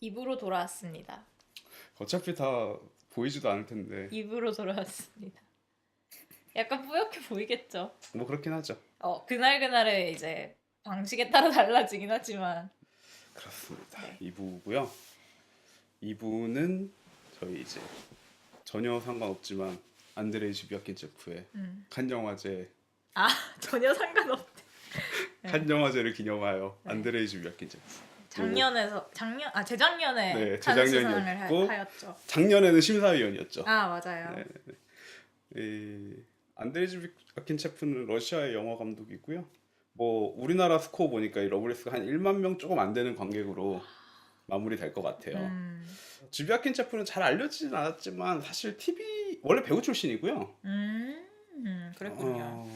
입으로 돌아왔습니다. 어차피 다 보이지도 않을 텐데. 입으로 돌아왔습니다. 약간 뿌옇게 보이겠죠? 뭐 그렇긴 하죠. 그날그날의 이제 방식에 따라 달라지긴 하지만. 그렇습니다. 네. 2부고요. 2부는 저희 이제 전혀 상관없지만 안드레이 즈비아킨체프의 칸 영화제 전혀 상관없대. 네. 칸 영화제를 기념하여 네. 안드레이 즈비아킨체프. 재작년에 네, 칸 수상을 재작년이었고 하였죠. 작년에는 심사위원이었죠. 맞아요. 이 안드레이 즈비아킨체프는 러시아의 영화 감독이고요. 뭐 우리나라 스코어 보니까 이 러블리스가 한 1만 명 조금 안 되는 관객으로 마무리될 것 같아요. 즈비아킨체프는 잘 알려지진 않았지만 사실 TV 원래 배우 출신이고요. 그랬군요.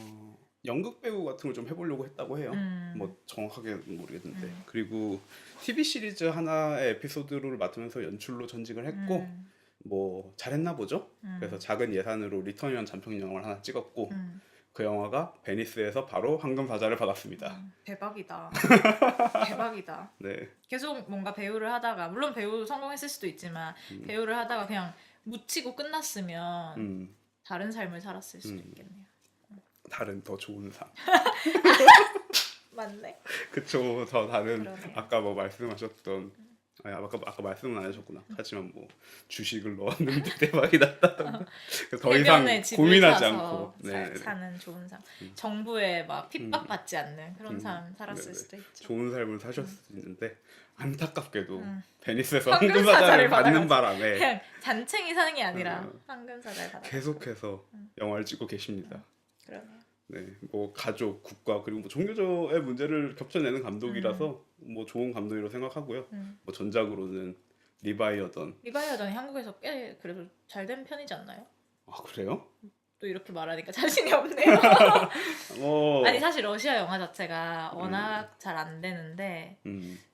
연극 배우 같은 걸 좀 해보려고 했다고 해요. 뭐 정확하게 모르겠는데. 그리고 TV 시리즈 하나의 에피소드를 맡으면서 연출로 전직을 했고 뭐 잘했나 보죠. 그래서 작은 예산으로 리턴이라는 단편 영화를 하나 찍었고 그 영화가 베니스에서 바로 황금사자를 받았습니다. 대박이다. 대박이다. 네. 계속 뭔가 배우를 하다가 물론 배우 성공했을 수도 있지만 배우를 하다가 그냥 묻히고 끝났으면 다른 삶을 살았을 수도 있겠네요. 다른 더 좋은 삶. 맞네. 그쵸. 더 다른 그러네요. 아까 뭐 말씀하셨던 아까 말씀은 안 하셨구나. 하지만 뭐 주식을 넣었는데 대박이 났다. 더 이상 해변에 집을 고민하지 사서 않고 사는 좋은 삶. 정부에 막 핍박받지 않는 그런 삶 살았을 네네. 수도 있죠. 좋은 삶을 사셨을 수 있는데 안타깝게도 베니스에서 황금사자를 황금사자를 받는 받아가지고. 바람에 그냥 잔챙이 사는 게 아니라 황금사자를 받아. 계속해서 영화를 찍고 계십니다. 그러네요. 네, 뭐 가족, 국가 그리고 뭐 종교적의 문제를 겹쳐내는 감독이라서 뭐 좋은 감독이라고 생각하고요. 뭐 전작으로는 리바이어던. 리바이어전이 한국에서 꽤 그래도 잘 된 편이지 않나요? 아 그래요? 또 이렇게 말하니까 자신이 없네요. 아니 사실 러시아 영화 자체가 워낙 잘 안 되는데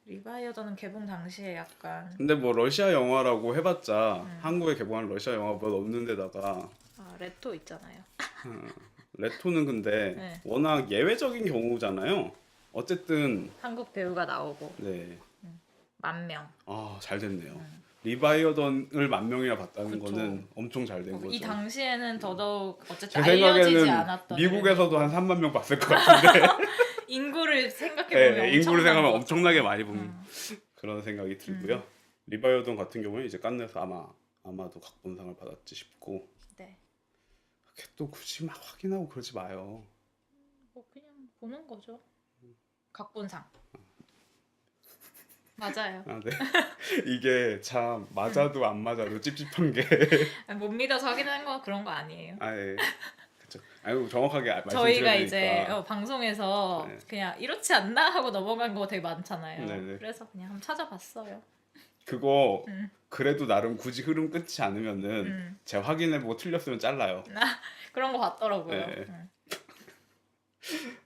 리바이어전은 개봉 당시에 약간 근데 뭐 러시아 영화라고 해봤자 한국에 개봉한 러시아 영화 몇 없는 데다가 레토 있잖아요. 레토는 근데 네. 워낙 예외적인 경우잖아요. 어쨌든 한국 배우가 나오고 네. 10,000명. 잘 됐네요. 리바이어던을 10,000명이나 봤다는 그쵸. 거는 엄청 잘 된 거죠. 이 당시에는 더더욱 제 어쨌든 알려지지 생각에는 않았던 미국에서도 한 3만 명 봤을 것 같은데 인구를 생각해보면 네, 인구를 엄청난 생각하면 것 엄청나게 같아요. 많이 본 그런 생각이 들고요. 리바이어던 같은 경우는 이제 깐느에서 아마도 각본상을 받았지 싶고 네. 그렇게 또 굳이 막 확인하고 그러지 마요. 뭐 그냥 보는 거죠. 각본상. 맞아요. 네. 이게 참 맞아도 안 맞아도 찝찝한 게 못 믿어서 확인하는 거 그런 거 아니에요. 예. 그렇죠. 아니 정확하게 저희가 말씀드려야 이제 되니까. 방송에서 네. 그냥 이렇지 않나 하고 넘어간 거 되게 많잖아요. 네네. 그래서 그냥 한번 찾아봤어요. 그거 그래도 나름 굳이 흐름 끊지 않으면은 제가 확인해보고 틀렸으면 잘라요. 그런 거 같더라고요. 네.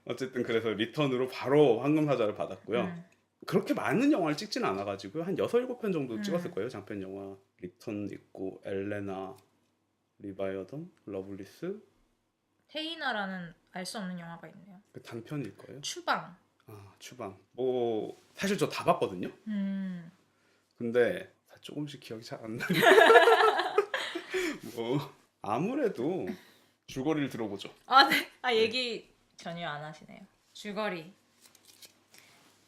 어쨌든 그래서 리턴으로 바로 황금사자를 받았고요. 그렇게 많은 영화를 찍지는 않아가지고 한 6, 7편 정도 찍었을 거예요. 장편 영화. 리턴 있고 엘레나, 리바이어던, 러블리스. 테이나라는 알 수 없는 영화가 있네요. 그 단편일 거예요. 추방. 추방. 뭐 사실 저 다 봤거든요. 근데 다 조금씩 기억이 잘 안 나요. 뭐 아무래도 줄거리를 들어보죠. 네. 얘기 전혀 안 하시네요. 줄거리.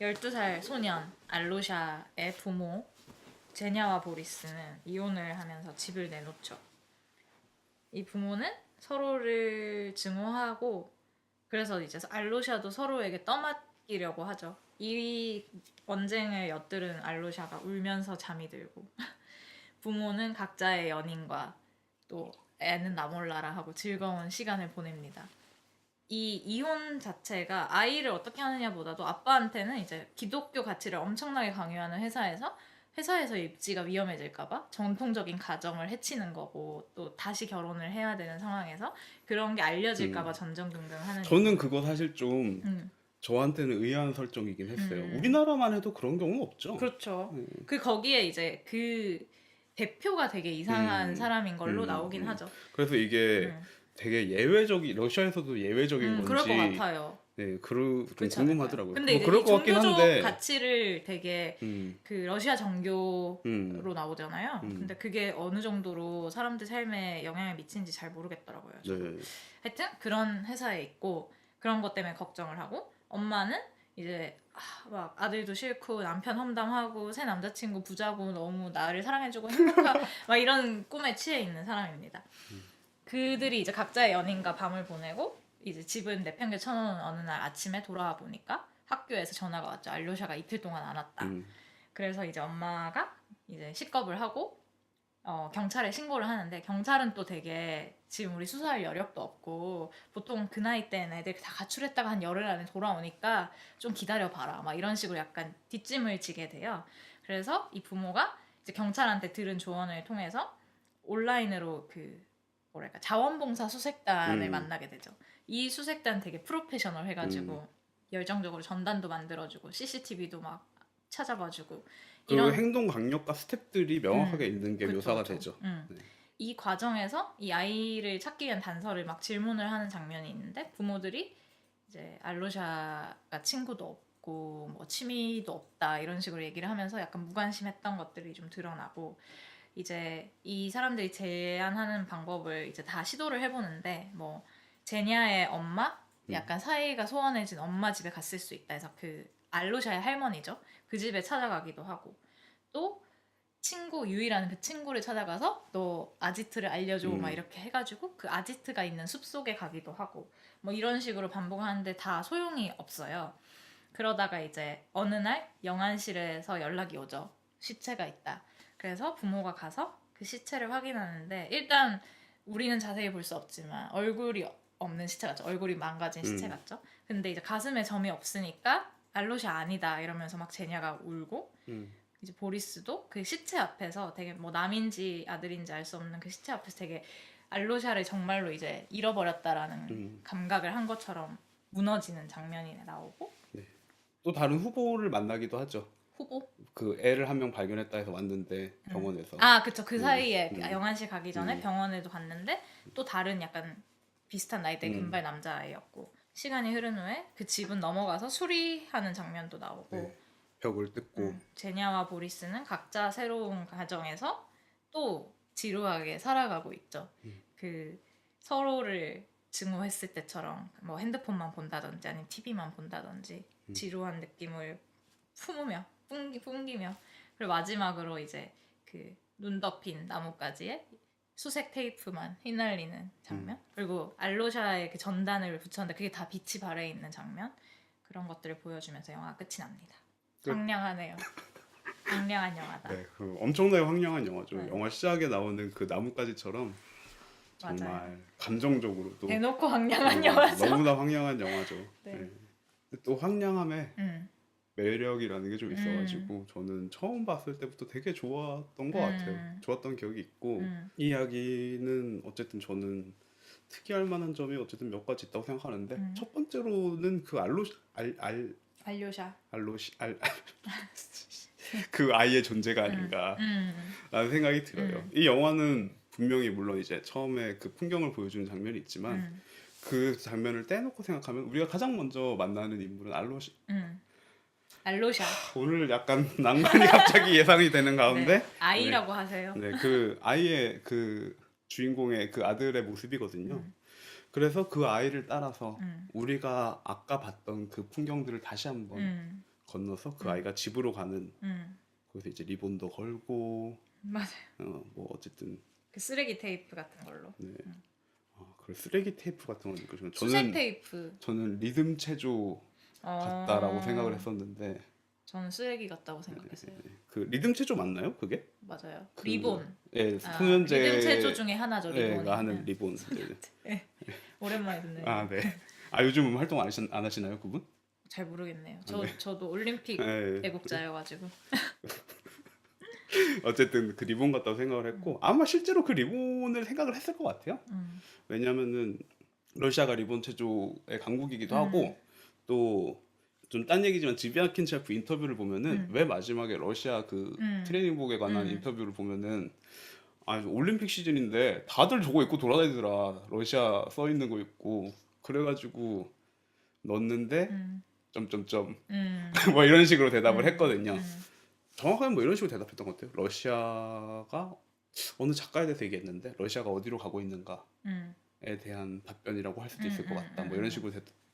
12살 소년 알로샤의 부모 제냐와 보리스는 이혼을 하면서 집을 내놓죠. 이 부모는 서로를 증오하고 그래서 이제 알로샤도 서로에게 떠맡기려고 하죠. 이 언쟁을 엿들은 알로샤가 울면서 잠이 들고 부모는 각자의 연인과 또 애는 나 몰라라 하고 즐거운 시간을 보냅니다. 이 이혼 자체가 아이를 어떻게 하느냐보다도 아빠한테는 이제 기독교 가치를 엄청나게 강요하는 회사에서 입지가 위험해질까봐 전통적인 가정을 해치는 거고 또 다시 결혼을 해야 되는 상황에서 그런 게 알려질까봐 전전긍긍하는. 저는 그거 사실 좀 저한테는 의아한 설정이긴 했어요. 우리나라만 해도 그런 경우는 없죠. 그렇죠. 거기에 이제 그 대표가 되게 이상한 사람인 걸로 나오긴 하죠. 그래서 이게 되게 러시아에서도 예외적인 건지 그럴 것 같아요. 네, 좀 그렇지 궁금하더라고요. 근데 뭐 이제 그럴 이 것 같긴 종교적 한데. 가치를 되게 그 러시아 정교로 음, 나오잖아요. 근데 그게 어느 정도로 사람들 삶에 영향을 미치는지 잘 모르겠더라고요. 저도. 네, 하여튼 그런 회사에 있고 그런 것 때문에 걱정을 하고 엄마는 이제 막 아들도 싫고 남편 험담하고 새 남자친구 부자고 너무 나를 사랑해주고 행복하 막 이런 꿈에 취해 있는 사람입니다. 그들이 이제 각자의 연인과 밤을 보내고 이제 집은 내팽개 쳐놓은 어느 날 아침에 돌아와 보니까 학교에서 전화가 왔죠. 알료샤가 이틀 동안 안 왔다. 음, 그래서 이제 엄마가 이제 식겁을 하고 경찰에 신고를 하는데 경찰은 또 되게 지금 우리 수사할 여력도 없고 보통 그 나이 때는 애들 다 가출했다가 한 열흘 안에 돌아오니까 좀 기다려봐라 막 이런 식으로 약간 뒷짐을 지게 돼요. 그래서 이 부모가 이제 경찰한테 들은 조언을 통해서 온라인으로 그 뭐랄까 자원봉사 수색단을 음, 만나게 되죠. 이 수색단 되게 프로페셔널 음. 해가지고 열정적으로 전단도 만들어주고 CCTV도 막 찾아봐주고 그 이런 행동 강력과 스텝들이 명확하게 있는 게 그쵸 묘사가 그쵸. 되죠. 네. 이 과정에서 이 아이를 찾기 위한 단서를 막 질문을 하는 장면이 있는데 부모들이 이제 알로샤가 친구도 없고 뭐 취미도 없다 이런 식으로 얘기를 하면서 약간 무관심했던 것들이 좀 드러나고 이제 이 사람들이 제안하는 방법을 이제 다 시도를 해보는데 뭐 제냐의 엄마 약간 사이가 소원해진 엄마 집에 갔을 수 있다 해서 그 알로샤의 할머니죠 그 집에 찾아가기도 하고 또 친구 유이라는 그 친구를 찾아가서 너 아지트를 알려줘 막 음, 이렇게 해가지고 그 아지트가 있는 숲속에 가기도 하고 뭐 이런 식으로 반복하는데 다 소용이 없어요. 그러다가 이제 어느 날 영안실에서 연락이 오죠. 시체가 있다. 그래서 부모가 가서 그 시체를 확인하는데 일단 우리는 자세히 볼 수 없지만 얼굴이 없는 시체 같죠. 얼굴이 망가진 시체 음, 같죠. 근데 이제 가슴에 점이 없으니까 알롯이 아니다 이러면서 막 제냐가 울고 음, 이제 보리스도 그 시체 앞에서 되게 뭐 남인지 아들인지 알 수 없는 그 시체 앞에서 되게 알로샤를 정말로 이제 잃어버렸다라는 음. 감각을 한 것처럼 무너지는 장면이 나오고 네. 또 다른 후보를 만나기도 하죠. 후보 그 애를 한 명 발견했다 해서 왔는데 병원에서. 그쵸 그 네, 사이에 영안실 가기 전에 음, 병원에도 갔는데 또 다른 약간 비슷한 나이대 음, 금발 남자아이였고 시간이 흐른 후에 그 집은 넘어가서 수리하는 장면도 나오고 네. 벽을 뜯고. 제냐와 보리스는 각자 새로운 가정에서 또 지루하게 살아가고 있죠. 그 서로를 증오했을 때처럼 뭐 핸드폰만 본다든지 아니면 TV만 본다든지 지루한 느낌을 풍기며 그리고 마지막으로 이제 그 눈 덮인 나뭇가지에 수색 테이프만 휘날리는 장면 그리고 알로샤의 그 전단을 붙였는데 그게 다 빛이 발해 있는 장면 그런 것들을 보여주면서 영화가 끝이 납니다. 끝. 황량하네요. 황량한 영화다. 네, 그 엄청나게 황량한 영화죠. 네. 영화 시작에 나오는 그 나뭇가지처럼 맞아요. 정말 감정적으로도 대놓고 황량한 영화죠. 너무나 황량한 영화죠. 네. 네. 근데 또 황량함에 음, 매력이라는 게 좀 있어가지고 저는 처음 봤을 때부터 되게 좋았던 것 같아요. 좋았던 기억이 있고 이 이야기는 어쨌든 저는 특이할 만한 점이 어쨌든 몇 가지 있다고 생각하는데 첫 번째로는 그 알료샤. 그 아이의 존재가 아닌가라는 생각이 들어요. 이 영화는 분명히 물론 이제 처음에 그 풍경을 보여주는 장면이 있지만 그 장면을 떼놓고 생각하면 우리가 가장 먼저 만나는 인물은 알로샤. 오늘 약간 낭만이 갑자기 예상이 되는 가운데 네. 아이라고 하세요. 네, 그 아이의 그 주인공의 그 아들의 모습이거든요. 그래서 그 아이를 따라서 우리가 아까 봤던 그 풍경들을 다시 한번 건너서 그 아이가 집으로 가는 거기서 이제 리본도 걸고 맞아요. 뭐 어쨌든 그 쓰레기 테이프 같은 걸로. 네. 그 쓰레기 테이프 같은 거 읽으시면 수색 테이프. 저는 리듬 체조 같다라고 생각을 했었는데 저는 쓰레기 같다고 생각했어요. 그 리듬 체조 맞나요? 그게? 맞아요. 그, 리본. 예, 송현재 리듬 체조 중에 하나죠. 리본이. 가 하는 리본. 네. 오랜만에 듣네요. 네. 요즘 활동 안 하시나요, 그분? 잘 모르겠네요. 네. 저도 올림픽 네. 애국자여가지고. 어쨌든 그 리본 같다고 생각을 했고 아마 실제로 그 리본을 생각을 했을 것 같아요. 왜냐면은 러시아가 리본 체조의 강국이기도 하고 또 좀 딴 얘기지만 지비아킨 셰프 인터뷰를 보면은 왜 마지막에 러시아 그 트레이닝복에 관한 인터뷰를 보면은 올림픽 시즌인데 다들 저거 입고 돌아다니더라. 러시아 써 있는 거 입고 그래가지고 넣었는데 음, 점점점 음, 뭐 이런 식으로 대답을 했거든요. 음, 정확하게 뭐 이런 식으로 대답했던 것 같아요. 러시아가 어느 작가에 대해서 얘기했는데 러시아가 어디로 가고 있는가에 음, 대한 답변이라고 할 수도 있을 것 같다. 뭐 이런 식으로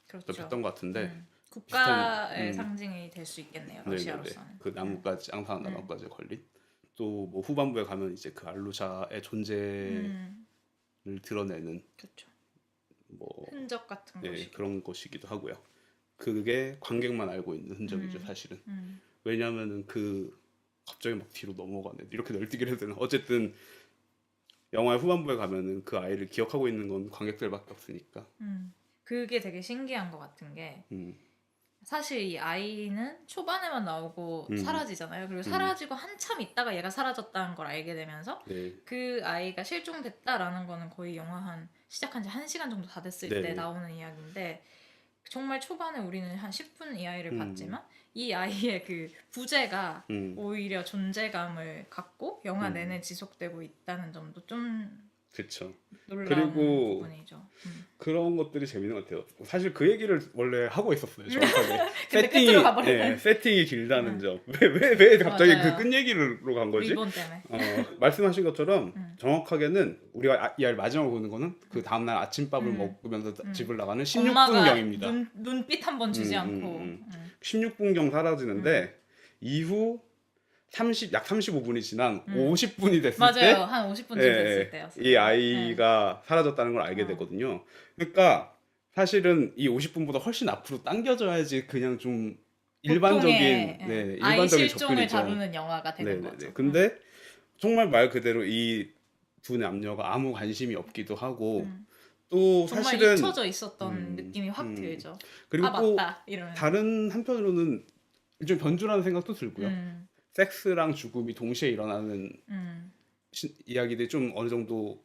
그렇죠. 대답했던 것 같은데 비슷한 국가의 상징이 될 수 있겠네요. 네네네 러시아로서는. 그 나무까지 앙상한 나무까지 걸린 또 뭐 후반부에 가면 이제 그 알루샤의 존재를 음, 드러내는 그렇죠. 뭐 흔적 같은 예, 것이기도. 그런 것이기도 하고요. 그게 관객만 알고 있는 흔적이죠, 음, 사실은. 음, 왜냐하면은 그 갑자기 막 뒤로 넘어가네. 이렇게 널뛰기를 해도 되나? 어쨌든 영화의 후반부에 가면은 그 아이를 기억하고 있는 건 관객들밖에 없으니까. 그게 되게 신기한 것 같은 게 음, 사실 이 아이는 초반에만 나오고 음, 사라지잖아요. 그리고 음, 사라지고 한참 있다가 얘가 사라졌다는 걸 알게 되면서 네, 그 아이가 실종됐다라는 거는 거의 영화 한 시작한 지 1시간 정도 다 됐을 때 네, 나오는 이야기인데 정말 초반에 우리는 한 10분 이 아이를 음, 봤지만 이 아이의 그 부재가 음, 오히려 존재감을 갖고 영화 음, 내내 지속되고 있다는 점도 좀 그쵸. 놀라운 그리고 부분이죠. 그런 것들이 재밌는 것 같아요. 사실 그 얘기를 원래 하고 있었어요. 정확하게 근데 끝으로 예, 가버리는. 세팅이 길다는 응, 점. 왜 갑자기 그 맞아요. 끝 얘기로 간 거지? 리본 때문에. 말씀하신 것처럼 응, 정확하게는 우리가 이 아이를 마지막으로 보는 거는 그 다음날 아침밥을 응, 먹으면서 응. 집을 나가는 엄마가 16분경입니다. 눈빛 한 번 주지 않고. 응, 16분경 응, 사라지는데 이후 약 35분이 지난 응. 50분이 됐을 맞아요. 때 한 50분쯤 됐을 예, 이 때였어요. 네. 아이가 사라졌다는 걸 알게 어. 되거든요. 그러니까 사실은 이 50분보다 훨씬 앞으로 당겨져야지 그냥 좀 보통의 일반적인 예, 아이 일반적인 실종을 접근이죠. 다루는 영화가 되는 네네네. 거죠. 응, 근데 정말 말 그대로 이 두 남녀가 아무 관심이 없기도 하고 응. 또 정말 사실은 잊혀져 있었던 음, 느낌이 확 음, 들죠. 아 그리고 또 맞다 이러면서. 다른 한편으로는 좀 변주라는 생각도 들고요. 음, 섹스랑 죽음이 동시에 일어나는 음, 이야기들이 좀 어느 정도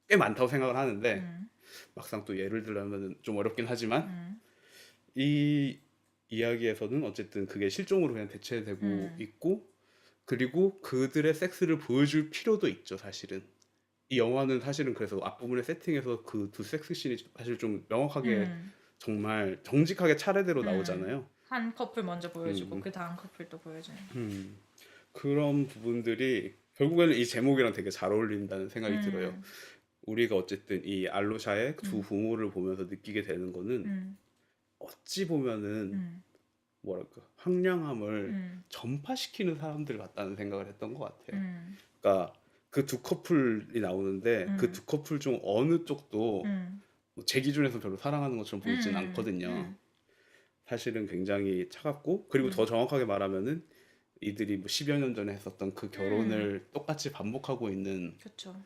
꽤 많다고 생각을 하는데 음, 막상 또 예를 들자면 좀 어렵긴 하지만 음, 이 이야기에서는 어쨌든 그게 실종으로 그냥 대체되고 음, 있고 그리고 그들의 섹스를 보여줄 필요도 있죠, 사실은. 이 영화는 사실은 그래서 앞부분에 세팅해서 그 두 섹스 씬이 사실 좀 명확하게 음, 정말 정직하게 차례대로 음. 나오잖아요. 한 커플 먼저 보여주고 음, 그 다음 커플도 보여주는. 그런 부분들이 결국에는 이 제목이랑 되게 잘 어울린다는 생각이 들어요. 음, 우리가 어쨌든 이 알로샤의 두 음, 부모를 보면서 느끼게 되는 거는 음, 어찌 보면은 음, 뭐랄까 황량함을 음, 전파시키는 사람들 같다는 생각을 했던 것 같아요. 음, 그러니까 그 두 커플이 나오는데 그 음, 두 커플 중 어느 쪽도 음, 뭐제 기준에서 별로 사랑하는 것처럼 보이진 않거든요. 음, 사실은 굉장히 차갑고 그리고 더 음, 정확하게 말하면은 이들이 뭐 10여 년 전에 했었던 그 음, 결혼을 똑같이 반복하고 있는 그쵸.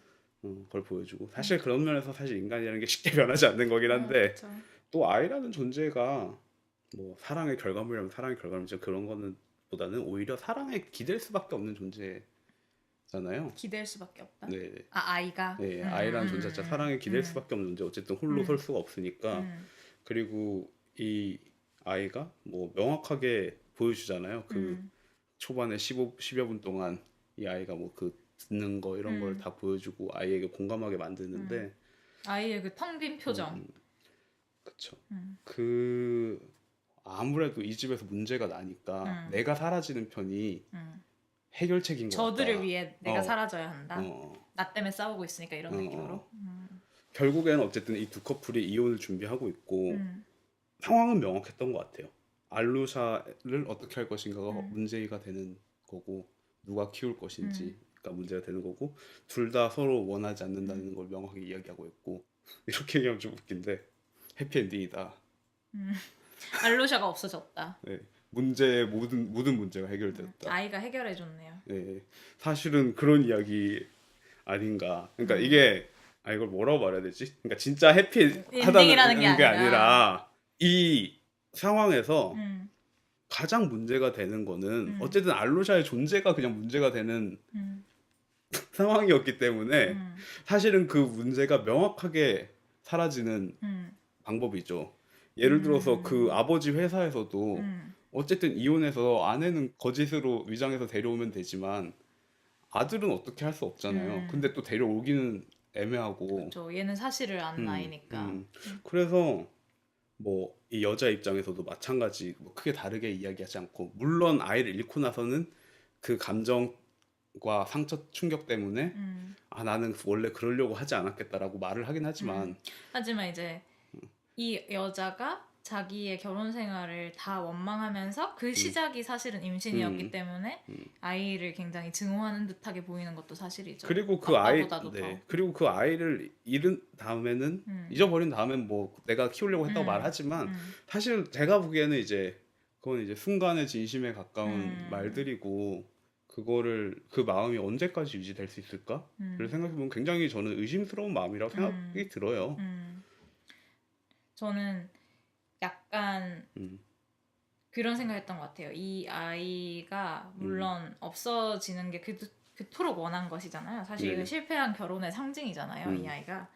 걸 보여주고 사실 그런 면에서 사실 인간이라는 게 쉽게 변하지 않는 거긴 한데 그쵸. 또 아이라는 존재가 뭐 사랑의 결과물이라면 사랑의 결과물이죠. 그런 거는 보다는 오히려 사랑에 기댈 수밖에 없는 존재잖아요. 기댈 수밖에 없다. 네, 아 아이가. 네, 아이라는 존재 자체가 사랑에 기댈 음, 수밖에 없는 존재. 어쨌든 홀로 설 음, 수가 없으니까. 음, 그리고 이 아이가 뭐 명확하게 보여주잖아요. 그 음, 초반에 10여 분 동안 이 아이가 뭐 그 듣는 거 이런 걸 음, 다 보여주고 아이에게 공감하게 만드는데 아이의 그 텅 빈 음, 표정. 그쵸. 음, 그 아무래도 이 집에서 문제가 나니까 음, 내가 사라지는 편이 음. 해결책인 것 저들을 같다. 위해 내가 어, 사라져야 한다. 어, 나 때문에 싸우고 있으니까 이런 느낌으로. 어. 결국에는 어쨌든 이 두 커플이 이혼을 준비하고 있고 상황은 명확했던 것 같아요. 알루샤를 어떻게 할 것인가가 음, 문제가 되는 거고 누가 키울 음, 것인지가 문제가 되는 거고 둘 다 서로 원하지 음, 않는다는 걸 명확하게 이야기하고 있고 이렇게 얘기하면 좀 웃긴데 해피엔딩이다. 음. 알로샤가 없어졌다. 네. 모든 문제가 해결되었다. 아이가 해결해줬네요. 네. 사실은 그런 이야기 아닌가. 그러니까 음. 이게 이걸 뭐라고 말해야 되지? 그러니까 진짜 엔딩이라는 게 해피하다는 게 아니라. 아니라 이 상황에서 음, 가장 문제가 되는 거는 음, 어쨌든 알로샤의 존재가 그냥 문제가 되는 음, 상황이었기 때문에 음, 사실은 그 문제가 명확하게 사라지는 음, 방법이죠. 예를 들어서 그 음, 아버지 회사에서도 음, 어쨌든 이혼해서 아내는 거짓으로 위장해서 데려오면 되지만 아들은 어떻게 할 수 없잖아요. 음. 근데 또 데려오기는 애매하고 그쵸. 얘는 사실을 안 음, 나이니까. 음. 그래서 뭐 이 여자 입장에서도 마찬가지 뭐 크게 다르게 이야기하지 않고 물론 아이를 잃고 나서는 그 감정과 상처 충격 때문에 아 나는 원래 그러려고 하지 않았겠다라고 말을 하긴 하지만 하지만 이제 이 여자가 자기의 결혼 생활을 다 원망하면서 그 시작이 사실은 임신이었기 때문에 아이를 굉장히 증오하는 듯하게 보이는 것도 사실이죠. 그리고 그 아이 아빠보다도 더. 그리고 그 아이를 잃은 다음에는 잊어버린 다음엔 뭐 내가 키우려고 했다고 말하지만 사실 제가 보기에는 이제 그건 이제 순간의 진심에 가까운 말들이고 그거를 그 마음이 언제까지 유지될 수 있을까를 생각해보면 굉장히 저는 의심스러운 마음이라고 생각이 들어요. 저는 약간 음, 그런 생각했던 것 같아요. 이 아이가 물론 없어지는 게 그토록 원한 것이잖아요. 사실 이거 네. 실패한 결혼의 상징이잖아요. 이 아이가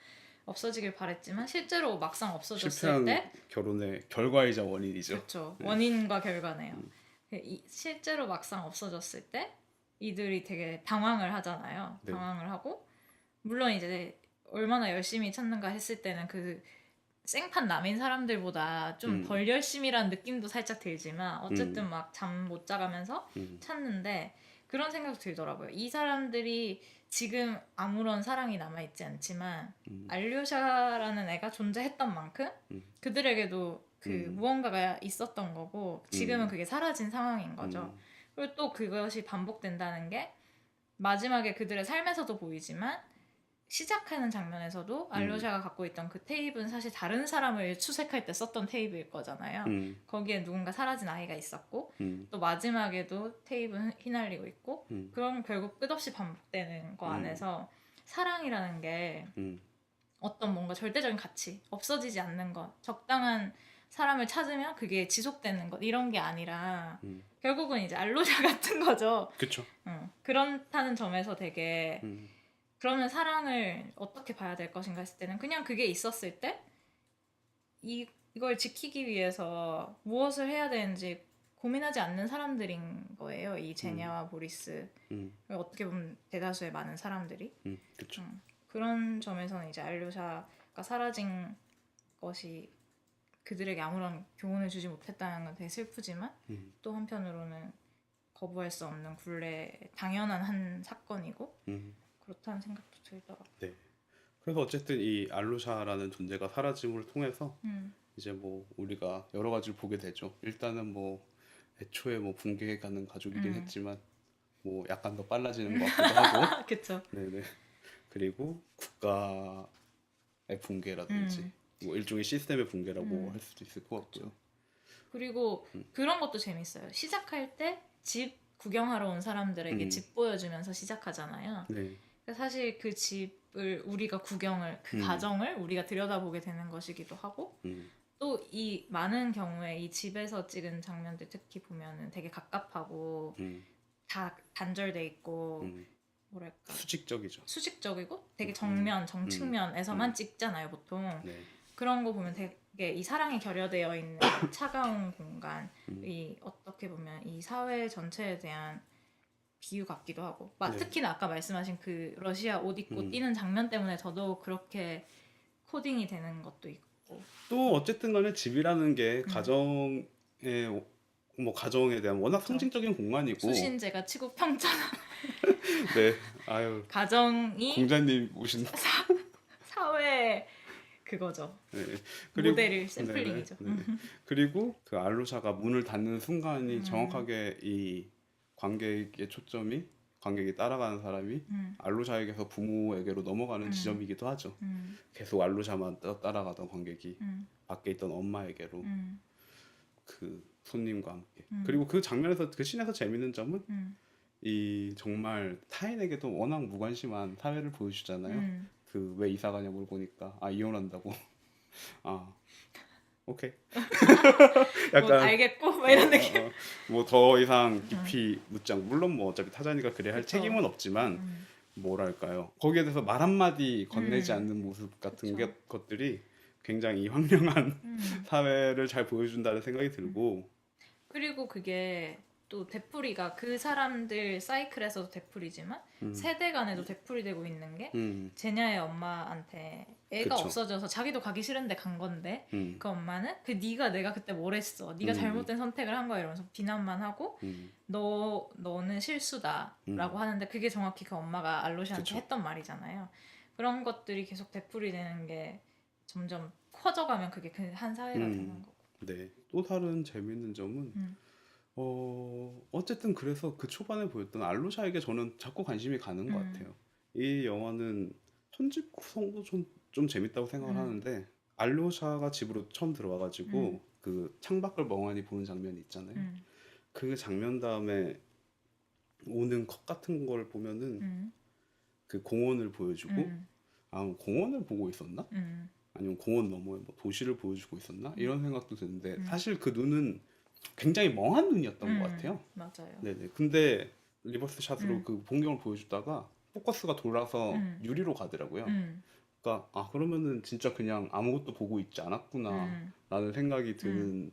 없어지길 바랬지만 실제로 막상 없어졌을 실패한 때 결혼의 결과이자 원인이죠. 그렇죠. 원인과 결과네요. 실제로 막상 없어졌을 때 이들이 되게 당황을 하잖아요. 네. 당황을 하고 물론 이제 얼마나 열심히 찾는가 했을 때는 그 생판 남인 사람들보다 좀 덜 열심이란 느낌도 살짝 들지만 어쨌든 막 잠 못 자가면서 찾는데 그런 생각도 들더라고요. 이 사람들이 지금 아무런 사랑이 남아있지 않지만 알료샤라는 애가 존재했던 만큼 그들에게도 그 무언가가 있었던 거고 지금은 그게 사라진 상황인 거죠. 그리고 또 그것이 반복된다는 게 마지막에 그들의 삶에서도 보이지만 시작하는 장면에서도 알로샤가 갖고 있던 그 테이프는 사실 다른 사람을 추색할 때 썼던 테이프일 거잖아요. 거기에 누군가 사라진 아이가 있었고 또 마지막에도 테이프는 휘날리고 있고 그럼 결국 끝없이 반복되는 거 안에서 사랑이라는 게 어떤 뭔가 절대적인 가치, 없어지지 않는 것, 적당한 사람을 찾으면 그게 지속되는 것 이런 게 아니라 결국은 이제 알로샤 같은 거죠. 그렇죠. 그렇다는 점에서 되게 그러면 사랑을 어떻게 봐야 될 것인가 했을 때는 그냥 그게 있었을 때 이걸 지키기 위해서 무엇을 해야 되는지 고민하지 않는 사람들인 거예요. 이 제냐와 보리스 어떻게 보면 대다수의 많은 사람들이 그렇죠. 그런 점에서는 이제 알료샤가 사라진 것이 그들에게 아무런 교훈을 주지 못했다는 건 되게 슬프지만 또 한편으로는 거부할 수 없는 굴레 당연한 한 사건이고 그렇다는 생각도 들더라고요. 네. 그래서 어쨌든 이 알루샤라는 존재가 사라짐을 통해서 이제 뭐 우리가 여러 가지를 보게 되죠. 일단은 뭐 애초에 뭐 붕괴가는 가족이긴 했지만 뭐 약간 더 빨라지는 것 같기도 하고. 그렇죠. 네네. 그리고 국가의 붕괴라든지 뭐 일종의 시스템의 붕괴라고 할 수도 있을 것 같고요. 그리고 그런 것도 재밌어요. 시작할 때 집 구경하러 온 사람들에게 집 보여주면서 시작하잖아요. 네. 사실 그 집을 우리가 구경을 그 가정을 우리가 들여다보게 되는 것이기도 하고 또 이 많은 경우에 이 집에서 찍은 장면들 특히 보면은 되게 갑갑하고 다 단절돼 있고 뭐랄까 수직적이고 되게 정측면에서만 찍잖아요 보통. 네. 그런 거 보면 되게 이 사랑이 결여되어 있는 차가운 공간이 어떻게 보면 이 사회 전체에 대한 비유 같기도 하고 네. 특히나 아까 말씀하신 그 러시아 옷 입고 뛰는 장면 때문에 더더욱 그렇게 코딩이 되는 것도 있고 또 어쨌든 간에 집이라는 게 가정에 뭐 가정에 대한 워낙 상징적인 공간이고 수신제가 치고 평전한 네. 아유 가정이 공자님 오신 사회 그거죠. 네. 모델을 샘플링이죠. 네. 그리고 그 알루샤가 문을 닫는 순간이 정확하게 이 관객의 초점이 관객이 따라가는 사람이 알루샤에게서 부모에게로 넘어가는 지점이기도 하죠. 계속 알루샤만 따라가던 관객이 밖에 있던 엄마에게로 그 손님과 함께. 그리고 그 장면에서 그 씬에서 재밌는 점은 이 정말 타인에게도 워낙 무관심한 사회를 보여주잖아요. 그 왜 이사 가냐 물어보니까 아 이혼한다고. 아 오케이. 약간 뭐 알겠고 뭐 이런 느낌. 뭐 더 이상 깊이 묻지 않고 물론 뭐 어차피 타자니까 그래야 할 책임은 없지만 뭐랄까요 거기에 대해서 말 한마디 건네지 않는 모습 같은 것들이 굉장히 황량한 사회를 잘 보여준다는 생각이 들고 그리고 그게 또 되풀이가 그 사람들 사이클에서도 되풀이지만 세대 간에도 되풀이되고 있는 게 제냐의 엄마한테 애가 그쵸. 없어져서 자기도 가기 싫은데 간 건데 음. 그 엄마는 내가 그때 뭘 했어, 네가 잘못된 선택을 한 거야 이러면서 비난만 하고 너는 실수다라고 하는데 그게 정확히 그 엄마가 알로시한테 그쵸. 했던 말이잖아요. 그런 것들이 계속 되풀이되는 게 점점 커져가면 그게 그 한 사회가 되는 거고. 네. 또 다른 재미있는 점은 어쨌든 그래서 그 초반에 보였던 알로샤에게 저는 자꾸 관심이 가는 것 같아요. 이 영화는 편집 구성도 좀 재밌다고 생각을 하는데 알로샤가 집으로 처음 들어와가지고 그 창밖을 멍하니 보는 장면이 있잖아요. 그 장면 다음에 오는 컷 같은 걸 보면은 그 공원을 보여주고 공원을 보고 있었나? 아니면 공원 너머에 뭐 도시를 보여주고 있었나? 이런 생각도 드는데 사실 그 눈은 굉장히 멍한 눈이었던 것 같아요. 맞아요. 네네. 근데 리버스 샷으로 그 풍경을 보여주다가 포커스가 돌아서 유리로 가더라고요. 그러니까 그러면은 진짜 그냥 아무것도 보고 있지 않았구나라는 생각이 드는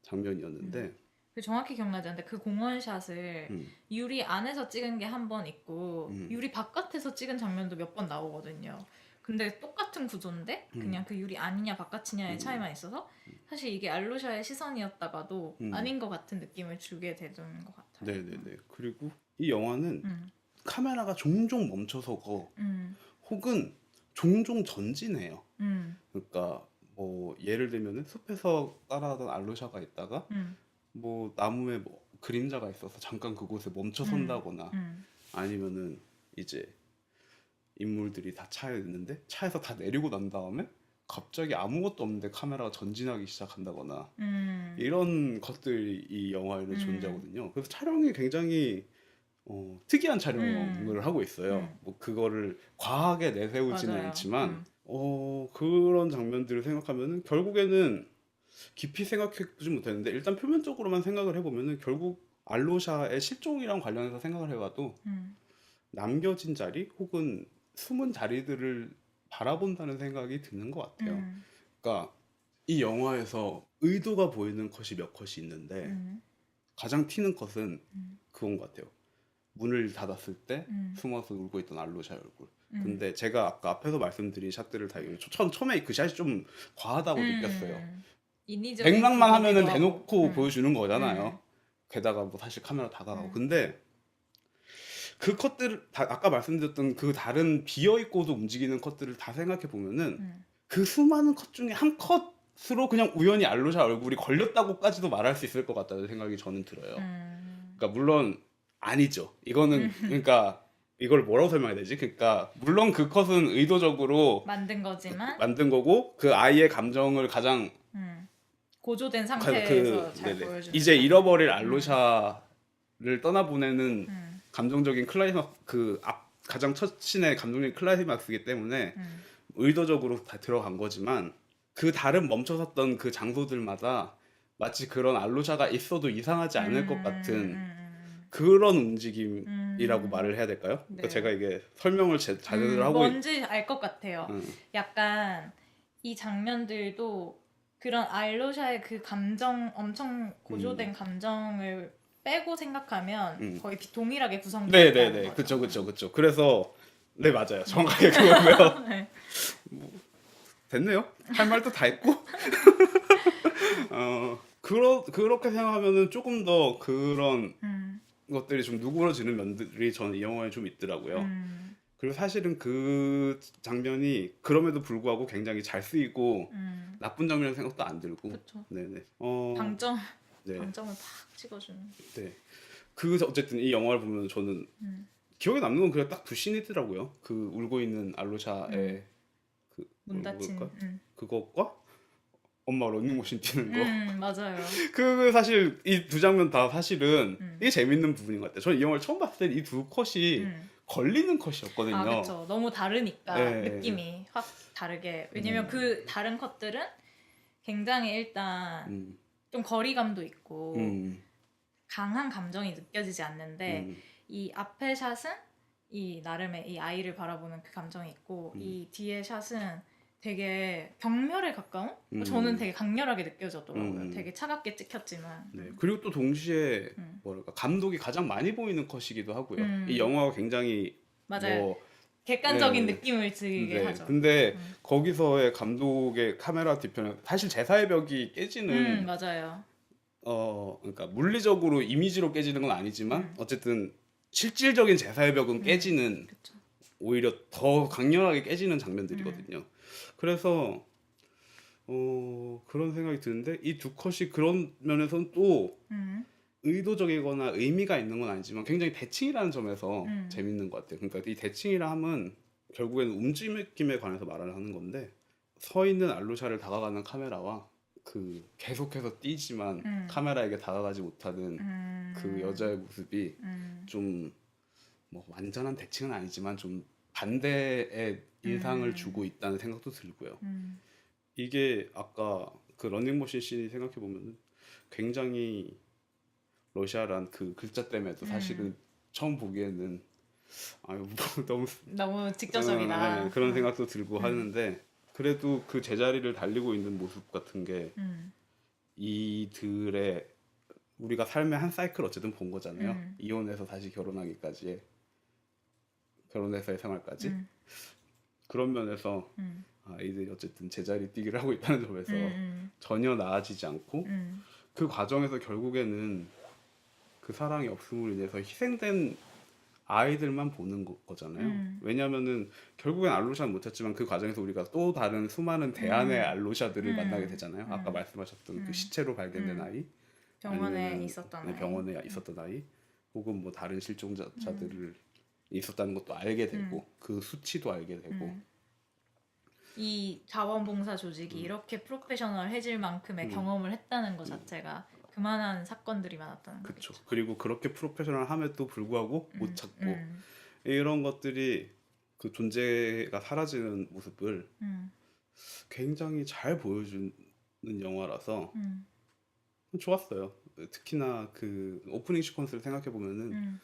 장면이었는데 그 정확히 기억나지 않는데 그 공원샷을 유리 안에서 찍은 게 한 번 있고 유리 바깥에서 찍은 장면도 몇 번 나오거든요. 근데 똑같은 구조인데 그냥 그 유리 안이냐 바깥이냐의 차이만 있어서 사실 이게 알로샤의 시선이었다가도 아닌 것 같은 느낌을 주게 되는 것 같아요. 네네네. 그리고 이 영화는 카메라가 종종 멈춰서고 혹은 종종 전진해요. 그러니까 뭐 예를 들면은 숲에서 따라하던 알로샤가 있다가 뭐 나무에 뭐 그림자가 있어서 잠깐 그곳에 멈춰 선다거나 아니면은 이제 인물들이 다 차에 있는데 차에서 다 내리고 난 다음에 갑자기 아무것도 없는데 카메라가 전진하기 시작한다거나 이런 것들이 이 영화에는 존재하거든요. 그래서 촬영이 굉장히 특이한 촬영을 하고 있어요. 뭐 그거를 과하게 내세우지는 맞아요. 않지만 그런 장면들을 생각하면은 결국에는 깊이 생각해보지 못했는데 일단 표면적으로만 생각을 해보면은 결국 알로샤의 실종이랑 관련해서 생각을 해봐도 남겨진 자리 혹은 숨은 자리들을 바라본다는 생각이 드는 것 같아요. 그러니까 이 영화에서 의도가 보이는 컷이 몇 컷이 있는데 가장 튀는 컷은 그건 것 같아요. 문을 닫았을 때 숨어서 울고 있던 알로샤의 얼굴. 근데 제가 아까 앞에서 말씀드린 샷들을 다 처음에 그 샷이 좀 과하다고 느꼈어요. 인위적인 맥락만 하면은 부분이기도 대놓고 하고. 보여주는 거잖아요. 게다가 뭐 사실 카메라 다가가고. 근데 그 컷들 아까 말씀드렸던 그 다른 비어 있고도 움직이는 컷들을 다 생각해 보면은 그 수많은 컷 중에 한 컷으로 그냥 우연히 알로샤 얼굴이 걸렸다고까지도 말할 수 있을 것 같다는 생각이 저는 들어요. 그러니까 물론 아니죠. 이거는 그러니까 이걸 뭐라고 설명해야 되지? 그러니까 물론 그 컷은 의도적으로 만든 거지만 만든 거고 그 아이의 감정을 가장 고조된 상태에서 잘 네네. 보여주는 이제 장면. 잃어버릴 알로샤를 떠나보내는 감정적인 클라이막스 가장 첫 씬의 감정적인 클라이막스이기 때문에 의도적으로 다 들어간 거지만 그 다른 멈춰섰던 그 장소들마다 마치 그런 알로샤가 있어도 이상하지 않을 것 같은 그런 움직임이라고 말을 해야 될까요? 그러니까 네. 제가 이게 설명을 제대로 하고 뭔지 알 것 같아요. 약간 이 장면들도 그런 알로샤의 그 감정 엄청 고조된 감정을 빼고 생각하면 거의 동일하게 구성되어 있다는 네네네. 거죠. 그쵸. 그래서 네 맞아요. 정확하게 그거고요. 네. 됐네요. 할 말도 다 했고. 그렇게 생각하면은 조금 더 그런 것들이 좀 누그러지는 면들이 저는 이 영화에 좀 있더라고요. 그리고 사실은 그 장면이 그럼에도 불구하고 굉장히 잘 쓰이고 나쁜 장면이라는 생각도 안 들고. 그쵸. 네네. 네. 방점을 팍 찍어주는. 네. 어쨌든 이 영화를 보면 저는 기억에 남는 건 그냥 딱 두 씬이더라고요. 그 울고 있는 알로샤의 그 문 닫힌. 그것과 엄마 런닝머신 뛰는 거. 맞아요. 그 사실 이 두 장면 다 사실은 이게 재밌는 부분인 것 같아요. 저는 이 영화를 처음 봤을 때 이 두 컷이 걸리는 컷이었거든요. 아 그렇죠. 너무 다르니까 네. 느낌이 확 다르게. 왜냐면 그 다른 컷들은 굉장히 일단 좀 거리감도 있고 강한 감정이 느껴지지 않는데 이 앞의 샷은 이 나름의 이 아이를 바라보는 그 감정이 있고 이 뒤의 샷은 되게 경멸에 가까운? 저는 되게 강렬하게 느껴졌더라고요. 되게 차갑게 찍혔지만. 네. 그리고 또 동시에 음. 뭐랄까 감독이 가장 많이 보이는 컷이기도 하고요. 이 영화가 굉장히 맞아요. 뭐 객관적인 네. 느낌을 주게 네. 하죠. 근데 거기서의 감독의 카메라 뒤편은 사실 제사의 벽이 깨지는 맞아요. 그러니까 물리적으로 이미지로 깨지는 건 아니지만 어쨌든 실질적인 제사의 벽은 깨지는 그쵸. 오히려 더 강렬하게 깨지는 장면들이거든요. 그래서 그런 생각이 드는데 이 두 컷이 그런 면에서는 또 의도적이거나 의미가 있는 건 아니지만 굉장히 대칭이라는 점에서 재밌는 것 같아요. 그러니까 이 대칭이라 함은 결국에는 움직임에 관해서 말을 하는 건데 서 있는 알루샤를 다가가는 카메라와 그 계속해서 뛰지만 카메라에게 다가가지 못하는 그 여자의 모습이 좀 뭐 완전한 대칭은 아니지만 좀 반대의 인상을 주고 있다는 생각도 들고요. 이게 아까 그 러닝머신 씬이 생각해 보면 굉장히 러시아란 그 글자 때문에도 사실은 처음 보기에는 아유 뭐 너무 직접적이다. 네, 그런 생각도 들고 하는데 그래도 그 제자리를 달리고 있는 모습 같은 게 이들의 우리가 삶의 한 사이클 어쨌든 본 거잖아요. 이혼해서 다시 결혼하기까지의 결혼해서의 생활까지 그런 면에서 이들이 어쨌든 제자리 뛰기를 하고 있다는 점에서 전혀 나아지지 않고 그 과정에서 결국에는 그 사랑이 없음으로 인해서 희생된 아이들만 보는 거잖아요. 왜냐면은 결국엔 알로샤는 못했지만 그 과정에서 우리가 또 다른 수많은 대안의 알로샤들을 만나게 되잖아요. 아까 말씀하셨던 그 시체로 발견된 아이, 병원에 아니면은 있었던 네, 아이. 병원에 있었던 아이, 혹은 뭐 다른 실종자들을 있었다는 것도 알게 되고 그 수치도 알게 되고 이 자원봉사 조직이 이렇게 프로페셔널해질 만큼의 경험을 했다는 것 자체가 그만한 사건들이 많았다는 그쵸. 거겠죠. 그리고 그렇게 프로페셔널함에도 불구하고 못 찾고 이런 것들이 그 존재가 사라지는 모습을 굉장히 잘 보여주는 영화라서 좋았어요. 특히나 그 오프닝 시퀀스를 생각해 보면은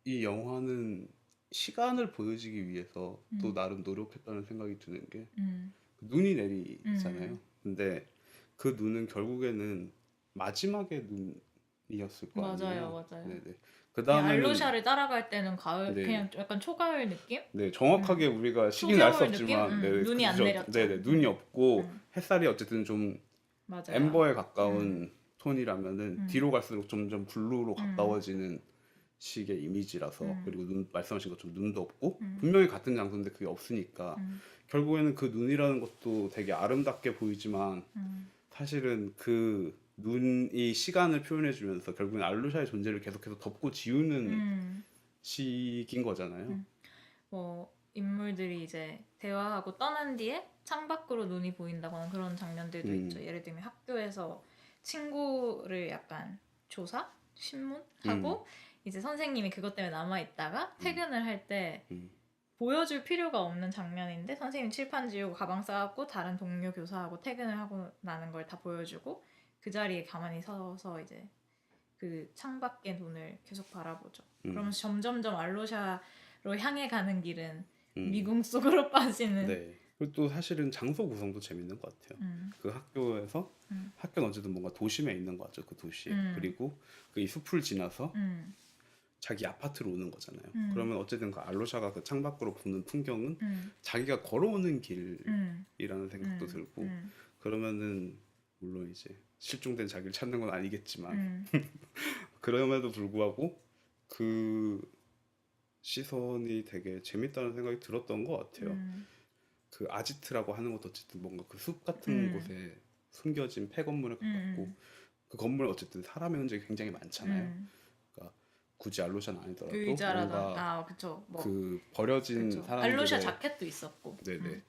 이 영화는 시간을 보여주기 위해서 또 나름 노력했다는 생각이 드는 게 눈이 내리잖아요. 근데 그 눈은 결국에는 마지막의 눈이었을 거 아니에요. 맞아요, 맞아요. 네네. 그 그냥 다음에는 알로샤를 따라갈 때는 가을, 네. 그냥 약간 초가을 느낌? 네, 정확하게 우리가 시기는 알 수 초겨울 없지만 느낌? 네, 눈이 안 그죠. 내렸죠. 네네, 눈이 없고 햇살이 어쨌든 좀 맞아요. 엠버에 가까운 톤이라면은 뒤로 갈수록 점점 블루로 가까워지는 식의 이미지라서 그리고 눈 말씀하신 것처럼 눈도 없고 분명히 같은 장소인데 그게 없으니까 결국에는 그 눈이라는 것도 되게 아름답게 보이지만 사실은 그 눈이 시간을 표현해주면서 결국엔 알루샤의 존재를 계속해서 덮고 지우는 식인 거잖아요. 뭐 인물들이 이제 대화하고 떠난 뒤에 창밖으로 눈이 보인다거나 그런 장면들도 있죠. 예를 들면 학교에서 친구를 약간 조사? 신문하고 이제 선생님이 그것 때문에 남아있다가 퇴근을 할 때 보여줄 필요가 없는 장면인데 선생님 칠판 지우고 가방 싸갖고 다른 동료 교사하고 퇴근을 하고 나는 걸 다 보여주고 그 자리에 가만히 서서 이제 그 창밖의 눈을 계속 바라보죠. 그러면서 점점점 알로샤로 향해 가는 길은 미궁 속으로 빠지는. 네. 그리고 또 사실은 장소 구성도 재밌는 것 같아요. 그 학교에서 학교는 어쨌든 뭔가 도심에 있는 것 같죠. 그 도시에. 그리고 그 이 숲을 지나서 자기 아파트로 오는 거잖아요. 그러면 어쨌든 그 알로샤가 그 창밖으로 보는 풍경은 자기가 걸어오는 길이라는 생각도 들고 그러면은 물론 이제 실종된 자기를 찾는 건 아니겠지만 그럼에도 불구하고 그 시선이 되게 재밌다는 생각이 들었던 것 같아요. 그 아지트라고 하는 것도 어쨌든 뭔가 그 숲 같은 곳에 숨겨진 폐건물에 가깝고 그 건물에 어쨌든 사람의 흔적이 굉장히 많잖아요. 그러니까 굳이 알로샤는 아니더라도 의자라던 뭔가 그쵸. 뭐 그 버려진 그쵸. 사람들의 알로샤 자켓도 있었고. 네네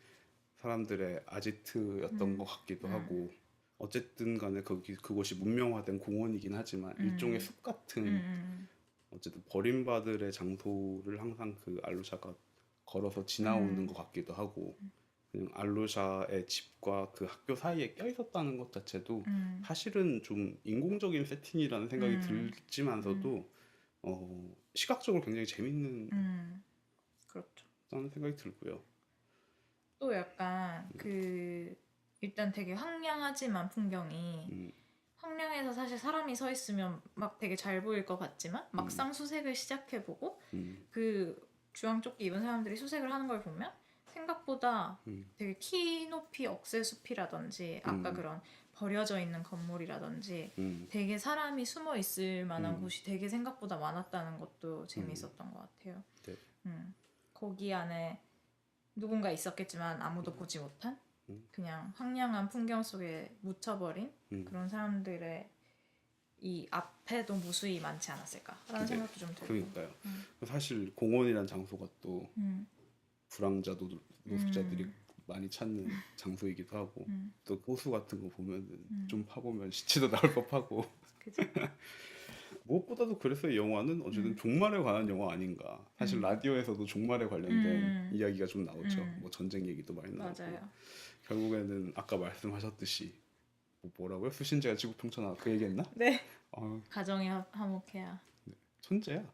사람들의 아지트였던 것 같기도 하고 어쨌든 간에 그곳이 문명화된 공원이긴 하지만 일종의 숲 같은 어쨌든 버림받을의 장소를 항상 그 알루샤가 걸어서 지나오는 것 같기도 하고 그냥 알루샤의 집과 그 학교 사이에 껴있었다는 것 자체도 사실은 좀 인공적인 세팅이라는 생각이 들지만서도 시각적으로 굉장히 재밌는 그렇죠. 다는 생각이 들고요. 또 약간 그 일단 되게 황량하지만 풍경이 황량해서 사실 사람이 서 있으면 막 되게 잘 보일 것 같지만 막상 수색을 시작해보고 그 주황조끼 입은 사람들이 수색을 하는 걸 보면 생각보다 되게 키 높이 억새숲이라든지 아까 그런 버려져 있는 건물이라든지 되게 사람이 숨어 있을 만한 곳이 되게 생각보다 많았다는 것도 재밌었던 것 같아요. 네. 거기 안에 누군가 있었겠지만 아무도 보지 못한 그냥 황량한 풍경 속에 묻혀버린 그런 사람들의 이 앞에도 무수히 많지 않았을까라는 네. 생각도 좀 들고. 그러니까요. 사실 공원이란 장소가 또 불황자 노숙자들이 많이 찾는 장소이기도 하고 또 호수 같은 거 보면은 좀 파보면 시체도 나올 법하고 그죠? 무엇보다도 그래서 이 영화는 어쨌든 종말에 관한 영화 아닌가. 사실 라디오에서도 종말에 관련된 이야기가 좀 나오죠. 뭐 전쟁 얘기도 많이 나오고. 맞아요. 결국에는 아까 말씀하셨듯이 뭐라고요? 수신제가 지구 평천하 그 얘기했나? 네. 아, 가정이 화목해야. 천재야.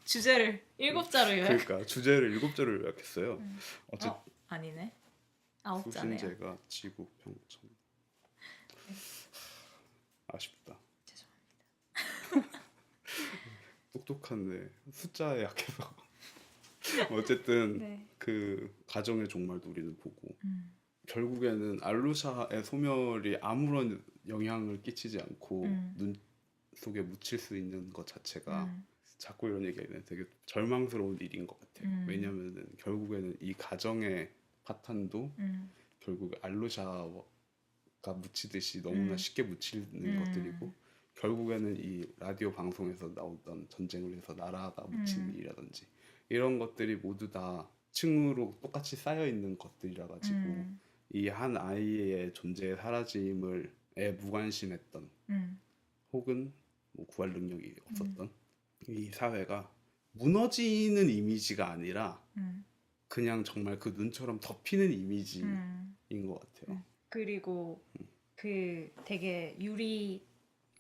주제를 7자로 요약. 그러니까 주제를 7절을 요약했어요. 어쨌든 아니네. 9자네요. 수신제가 지구 평천. 아쉽다. 죄송합니다. 똑똑한데 숫자에 약해서. 어쨌든 네. 그 가정의 종말도 우리는 보고 결국에는 알루샤의 소멸이 아무런 영향을 끼치지 않고 눈 속에 묻힐 수 있는 것 자체가 자꾸 이런 얘기하면 되게 절망스러운 일인 것 같아요. 왜냐면은 결국에는 이 가정의 파탄도 결국에 알루샤가 묻히듯이 너무나 쉽게 묻히는 것들이고 결국에는 이 라디오 방송에서 나오던 전쟁을 해서 나라가 묻힌 일이라든지 이런 것들이 모두 다 층으로 똑같이 쌓여 있는 것들이라 가지고 이 한 아이의 존재의 사라짐을에 무관심했던 혹은 뭐 구할 능력이 없었던 이 사회가 무너지는 이미지가 아니라 그냥 정말 그 눈처럼 덮이는 이미지인 것 같아요. 그리고 그 되게 유리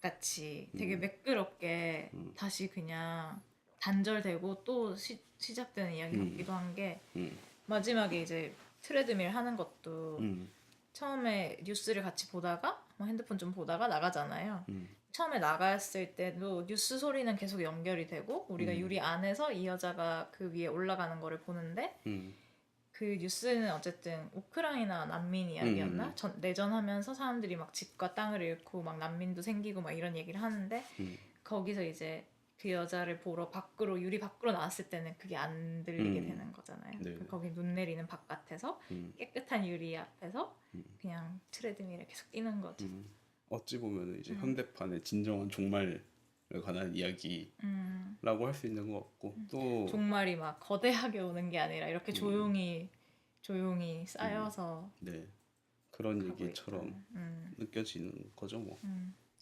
같이 되게 매끄럽게 다시 그냥 단절되고 또 시작되는 이야기 같기도 한 게 마지막에 이제 트레드밀 하는 것도 처음에 뉴스를 같이 보다가 뭐 핸드폰 좀 보다가 나가잖아요. 처음에 나갔을 때도 뉴스 소리는 계속 연결이 되고 우리가 유리 안에서 이 여자가 그 위에 올라가는 거를 보는데 그 뉴스는 어쨌든 우크라이나 난민 이야기였나? 내전하면서 사람들이 막 집과 땅을 잃고 막 난민도 생기고 막 이런 얘기를 하는데 거기서 이제 그 여자를 보러 밖으로 유리 밖으로 나왔을 때는 그게 안 들리게 되는 거잖아요. 네. 거기 눈 내리는 바깥에서 깨끗한 유리 앞에서 그냥 트레드밀에 계속 뛰는 거죠. 어찌 보면 이제 현대판의 진정한 종말에 관한 이야기라고 할 수 있는 것 같고 또 종말이 막 거대하게 오는 게 아니라 이렇게 조용히 쌓여서 네, 그런 가고 얘기처럼 있다는. 느껴지는 거죠 뭐.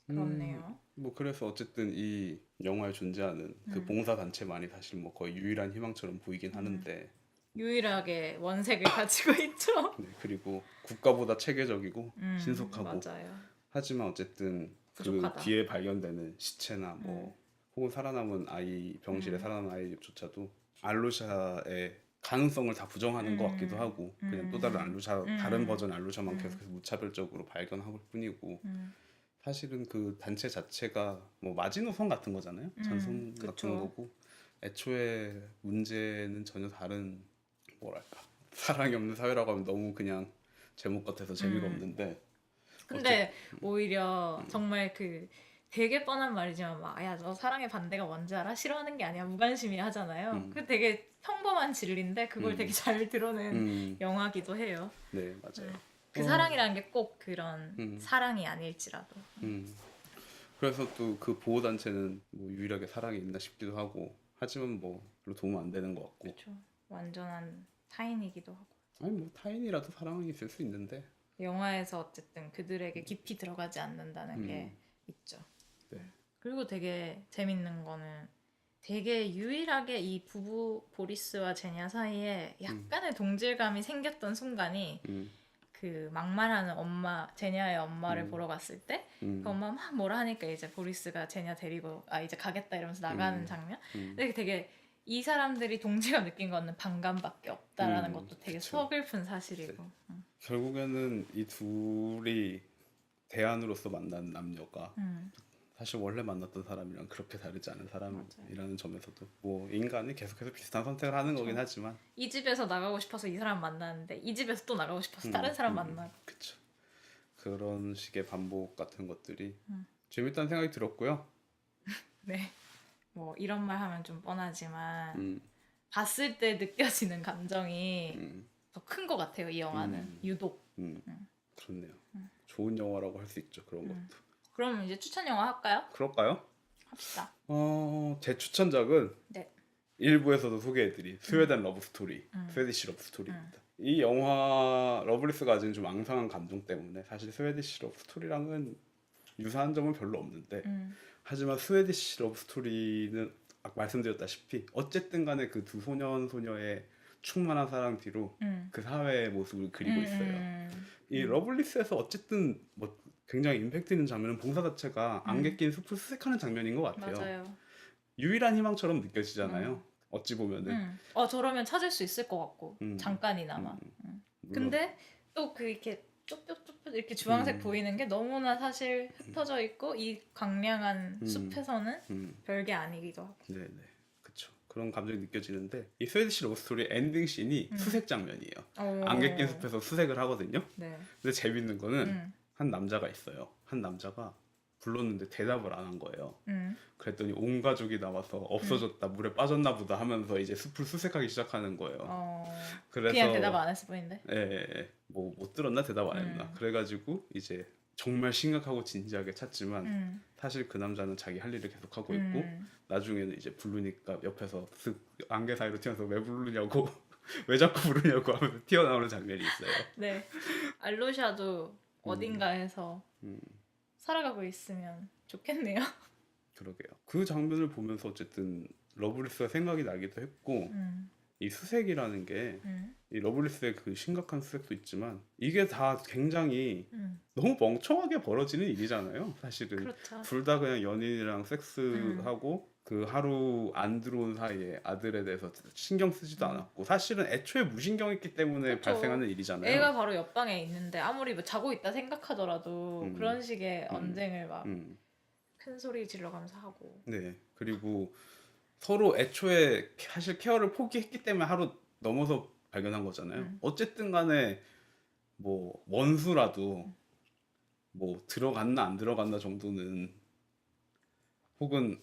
그렇네요. 뭐 그래서 어쨌든 이 영화에 존재하는 그 봉사 단체만이 사실 뭐 거의 유일한 희망처럼 보이긴 하는데 유일하게 원색을 가지고 있죠. 네, 그리고 국가보다 체계적이고 신속하고 맞아요. 하지만 어쨌든 부족하다. 그 뒤에 발견되는 시체나 뭐 혹은 살아남은 아이 병실에 살아남은 아이조차도 알루샤의 가능성을 다 부정하는 것 같기도 하고 그냥 또 다른 알루샤 다른 버전 알루샤만 계속해서 무차별적으로 발견할 뿐이고 사실은 그 단체 자체가 뭐 마지노선 같은 거잖아요. 전선 그쵸. 같은 거고 애초에 문제는 전혀 다른 뭐랄까 사랑이 없는 사회라고 하면 너무 그냥 제목 같아서 재미가 없는데 근데 오히려 정말 그 되게 뻔한 말이지만 막 야 너 사랑의 반대가 뭔지 알아? 싫어하는 게 아니야 무관심이 하잖아요. 그 되게 평범한 진리인데 그걸 되게 잘 드러낸 영화기도 해요. 네 맞아요. 그 사랑이라는 게 꼭 그런 사랑이 아닐지라도. 그래서 또 그 보호 단체는 뭐 유일하게 사랑이 있나 싶기도 하고 하지만 뭐 별로 도움 안 되는 것 같고. 그렇죠. 완전한 타인이기도 하고. 아니 뭐 타인이라도 사랑이 있을 수 있는데. 영화에서 어쨌든 그들에게 깊이 들어가지 않는다는 게 있죠. 네. 그리고 되게 재밌는 거는 되게 유일하게 이 부부 보리스와 제냐 사이에 약간의 동질감이 생겼던 순간이 그 막말하는 엄마 제냐의 엄마를 보러 갔을 때 그 엄마 막 뭐라 하니까 이제 보리스가 제냐 데리고 이제 가겠다 이러면서 나가는 장면. 근데 되게 이 사람들이 동지가 느낀 거는 반감밖에 없다라는 것도 되게 그쵸. 서글픈 사실이고. 결국에는 이 둘이 대안으로서 만난 남녀가 사실 원래 만났던 사람이랑 그렇게 다르지 않은 사람이라는 점에서도 뭐 인간이 계속해서 비슷한 선택을 하는 거긴 하지만 이 집에서 나가고 싶어서 이 사람 만나는데 이 집에서 또 나가고 싶어서 다른 사람 만나고. 그쵸. 그런 식의 반복 같은 것들이 재밌다는 생각이 들었고요. 네. 뭐 이런 말 하면 좀 뻔하지만 음, 봤을 때 느껴지는 감정이 음, 더 큰 것 같아요. 이 영화는 유독. 그렇네요. 좋은 영화라고 할 수 있죠. 그런 것도. 그럼 이제 추천 영화 할까요? 그럴까요? 합시다. 제 추천작은 네. 일부에서도 소개해드린 스웨덴 러브 스토리, 스웨디시 러브 스토리입니다. 이 영화 러블리스가 가진 좀 앙상한 감정 때문에 사실 스웨디시 러브 스토리랑은 유사한 점은 별로 없는데 하지만 스웨디시 러브 스토리는 아까 말씀드렸다시피 어쨌든 간에 그 두 소년 소녀의 충만한 사랑 뒤로 그 사회의 모습을 그리고 있어요. 이 러블리스에서 어쨌든 뭐 굉장히 임팩트 있는 장면은 봉사 자체가 안개 낀 숲을 수색하는 장면인 것 같아요. 맞아요. 유일한 희망처럼 느껴지잖아요. 어찌 보면은. 저러면 찾을 수 있을 것 같고 잠깐이나마. 물론 근데 또 그 이렇게 쪽쪽쪽 이렇게 주황색 보이는 게 너무나 사실 흩어져 있고 이 광량한 숲에서는 별게 아니기도 하고. 네네, 그쵸. 그런 감정이 느껴지는데 이 스웨디시 러브 스토리 엔딩 씬이 수색 장면이에요. 안개 낀 숲에서 수색을 하거든요. 네. 근데 재밌는 거는 한 남자가 있어요. 한 남자가 불렀는데 대답을 안 한 거예요. 그랬더니 온 가족이 나와서 없어졌다, 물에 빠졌나 보다 하면서 이제 숲을 수색하기 시작하는 거예요. 그래서 그냥 대답 안 했을 뿐인데. 뭐 못 들었나 대답 안 했나. 그래가지고 이제 정말 심각하고 진지하게 찾지만 사실 그 남자는 자기 할 일을 계속 하고 있고 나중에는 이제 부르니까 옆에서 쓱 안개 사이로 튀어서 왜 부르냐고 왜 자꾸 부르냐고 하면서 튀어나오는 장면이 있어요. 네. 알로샤도 어딘가에서 살아가고 있으면 좋겠네요. 그러게요. 그 장면을 보면서 어쨌든 러블리스가 생각이 나기도 했고 이 수색이라는 게 이 러블리스의 그 심각한 수색도 있지만 이게 다 굉장히 너무 멍청하게 벌어지는 일이잖아요. 사실은 그렇죠. 둘 다 그냥 연인이랑 섹스하고 그 하루 안 들어온 사이에 아들에 대해서 신경 쓰지도 않았고 사실은 애초에 무신경했기 때문에 그쵸. 발생하는 일이잖아요. 애가 바로 옆방에 있는데 아무리 뭐 자고 있다 생각하더라도 그런 식의 언쟁을 막 큰 소리 질러가면서 하고. 네. 그리고 서로 애초에 사실 케어를 포기했기 때문에 하루 넘어서 발견한 거잖아요. 어쨌든 간에 뭐 원수라도 뭐 들어갔나 안 들어갔나 정도는 혹은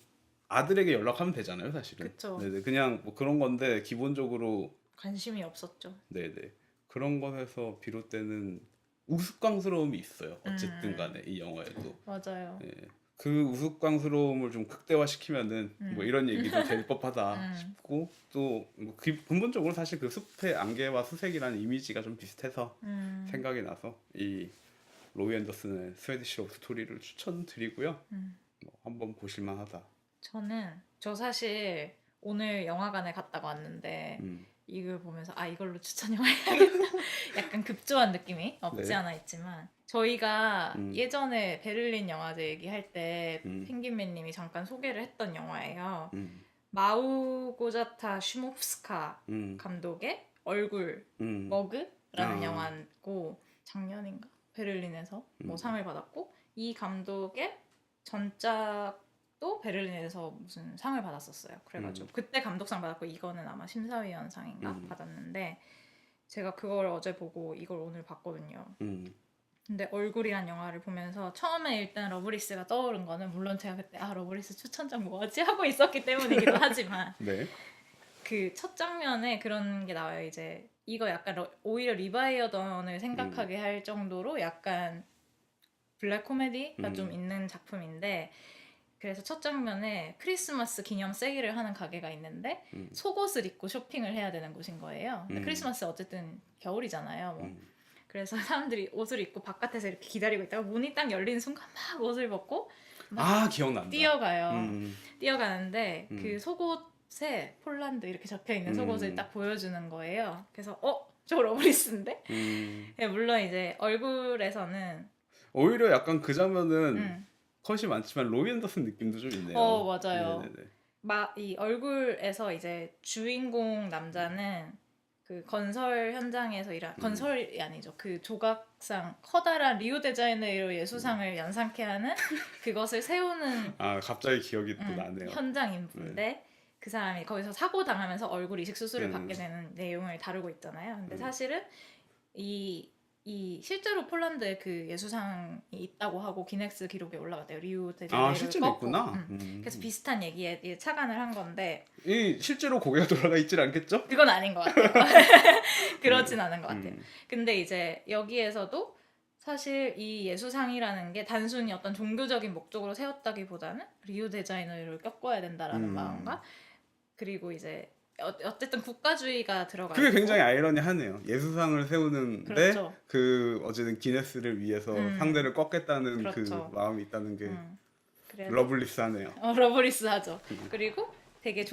아들에게 연락하면 되잖아요, 사실은. 그쵸. 네네. 그냥 뭐 그런 건데 기본적으로 관심이 없었죠. 네네. 그런 것에서 비롯되는 우스꽝스러움이 있어요. 어쨌든 간에 이 영화에도. 맞아요. 예. 그 우스꽝스러움을 좀 극대화시키면은 뭐 이런 얘기도 될 법하다 싶고 또뭐 근본적으로 사실 그 숲의 안개와 수색이라는 이미지가 좀 비슷해서 생각이 나서 이 로이 앤더슨의 스웨디시 러브 스토리를 추천드리고요. 뭐 한번 보실만하다. 저 사실 오늘 영화관에 갔다가 왔는데 이걸 보면서 이걸로 추천 영화 해야겠다. 약간 급조한 느낌이 없지 네. 않아 있지만 저희가 예전에 베를린 영화제 얘기할 때 펭귄맨님이 잠깐 소개를 했던 영화예요. 마우고자타 슈모프스카 감독의 얼굴 머그라는 영화고 작년인가 베를린에서 뭐 상을 받았고 이 감독의 전작도 베를린에서 무슨 상을 받았었어요. 그래가지고 그때 감독상 받았고 이거는 아마 심사위원상인가 받았는데 제가 그걸 어제 보고 이걸 오늘 봤거든요. 근데 얼굴이란 영화를 보면서 처음에 일단 러브리스가 떠오른 거는 물론 제가 그때 러브리스 추천작 뭐지 하고 있었기 때문이기도 하지만 네. 그 첫 장면에 그런 게 나와요. 이제 이거 약간 오히려 리바이어던을 생각하게 할 정도로 약간 블랙 코미디가 좀 있는 작품인데 그래서 첫 장면에 크리스마스 기념 세일을 하는 가게가 있는데 속옷을 입고 쇼핑을 해야 되는 곳인 거예요. 근데 크리스마스 어쨌든 겨울이잖아요. 뭐. 그래서 사람들이 옷을 입고 바깥에서 이렇게 기다리고 있다가 문이 딱 열리는 순간 막 옷을 벗고 막 기억난다. 뛰어가요. 뛰어가는데 그 속옷에 폴란드 이렇게 적혀 있는 속옷을 딱 보여주는 거예요. 그래서 저 러브리스인데? 네, 물론 이제 얼굴에서는 오히려 약간 그 장면은 컷이 많지만 로이 앤더슨 느낌도 좀 있네요. 맞아요. 네네네. 이 얼굴에서 이제 주인공 남자는 그 건설 현장에서 건설이 아니죠. 그 조각상 커다란 리우데자네이루 예수상을 연상케 하는 그것을 세우는 아 갑자기 기억이 또 나네요. 현장 인부인데 그 사람이 거기서 사고 당하면서 얼굴 이식 수술을 받게 되는 내용을 다루고 있잖아요. 근데 사실은 이 실제로 폴란드에 그 예수상이 있다고 하고 기네스 기록에 올라갔대요. 리우데자네이루를 실제로 꺾고. 있구나. 그래서 비슷한 얘기에 착안을 한 건데 이 실제로 고개가 돌아가 있질 않겠죠? 그건 아닌 것 같아요. 그렇진 않은 것 같아요. 근데 이제 여기에서도 사실 이 예수상이라는 게 단순히 어떤 종교적인 목적으로 세웠다기보다는 리우데자네이루를 꺾어야 된다라는 마음과 그리고 이제 어쨌든 국가주의가 들어가 그게 있고 굉장히 아이러니하네요. 예수상을 세우는데 그렇죠. 그 어쨌든 기네스를 위해서 상대를 꺾겠다는 그렇죠. 그 마음이 있다는 게 그래서 러블리스하네요. 러브리스하죠. 그리고 되게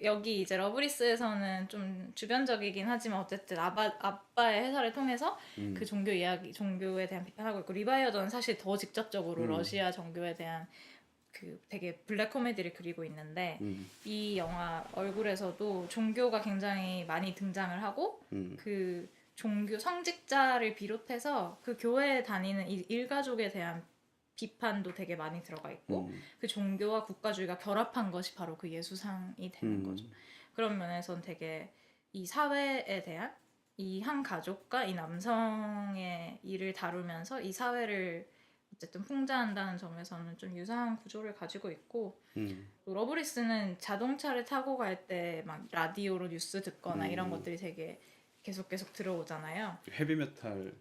여기 이제 러브리스에서는 좀 주변적이긴 하지만 어쨌든 아빠의 회사를 통해서 그 종교에 대한 비판하고 있고 리바이어전은 사실 더 직접적으로 러시아 종교에 대한 그 되게 블랙 코미디를 그리고 있는데 이 영화 얼굴에서도 종교가 굉장히 많이 등장을 하고 그 종교 성직자를 비롯해서 그 교회에 다니는 일가족에 대한 비판도 되게 많이 들어가 있고 그 종교와 국가주의가 결합한 것이 바로 그 예수상이 되는 거죠. 그런 면에서는 되게 이 사회에 대한 이 한 가족과 이 남성의 일을 다루면서 이 사회를 어쨌든 풍자한다는 점에서는 좀 유사한 구조를 가지고 있고 또 러브리스는 자동차를 타고 갈 때 막 라디오로 뉴스 듣거나 이런 것들이 되게 계속 들어오잖아요. 헤비메탈.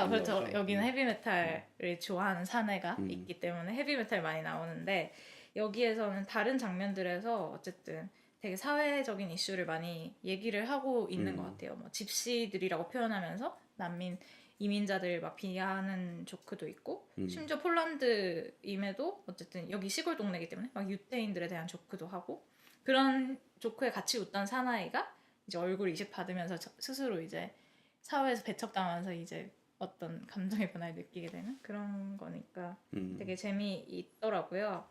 그렇죠. 여기는 헤비메탈을 좋아하는 사내가 있기 때문에 헤비메탈 많이 나오는데 여기에서는 다른 장면들에서 어쨌든 되게 사회적인 이슈를 많이 얘기를 하고 있는 것 같아요. 뭐 집시들이라고 표현하면서 난민 이민자들 막 비하하는 조크도 있고 심지어 폴란드임에도 어쨌든 여기 시골 동네이기 때문에 막 유태인들에 대한 조크도 하고 그런 조크에 같이 웃던 사나이가 이제 얼굴 이식 받으면서 스스로 이제 사회에서 배척당하면서 이제 어떤 감정의 변화를 느끼게 되는 그런 거니까 되게 재미있더라고요.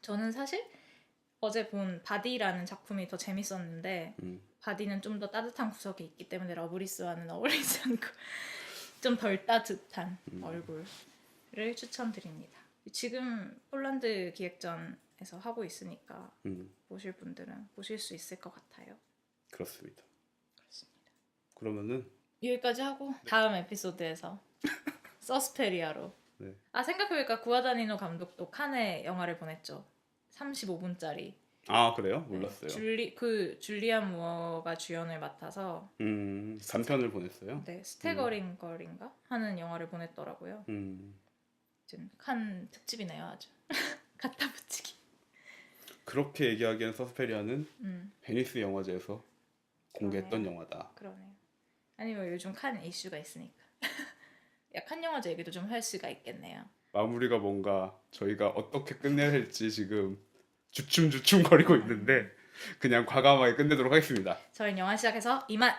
저는 사실 어제 본 바디라는 작품이 더 재밌었는데 바디는 좀 더 따뜻한 구석이 있기 때문에 러브리스와는 어울리지 않고 좀 덜 따뜻한 얼굴을 추천드립니다. 지금 폴란드 기획전에서 하고 있으니까 보실 분들은 보실 수 있을 것 같아요. 그렇습니다. 그러면은 여기까지 하고 다음 에피소드에서 서스페리아로 생각해보니까 구아다니노 감독도 칸에 영화를 보냈죠. 35분짜리. 아 그래요? 몰랐어요. 줄리안 무어가 주연을 맡아서 단편을 보냈어요? 네, 스태거링 걸인가 하는 영화를 보냈더라고요. 칸 특집이네요, 아주. 갖다 붙이기. 그렇게 얘기하기엔 서스페리아는 베니스 영화제에서 공개했던 영화다. 그러네요. 아니면 요즘 칸 이슈가 있으니까. 칸 영화제 얘기도 좀 할 수가 있겠네요. 마무리가 뭔가 저희가 어떻게 끝내야 할지 지금 주춤주춤 거리고 있는데 그냥 과감하게 끝내도록 하겠습니다. 저희는 영화 시작해서 이만!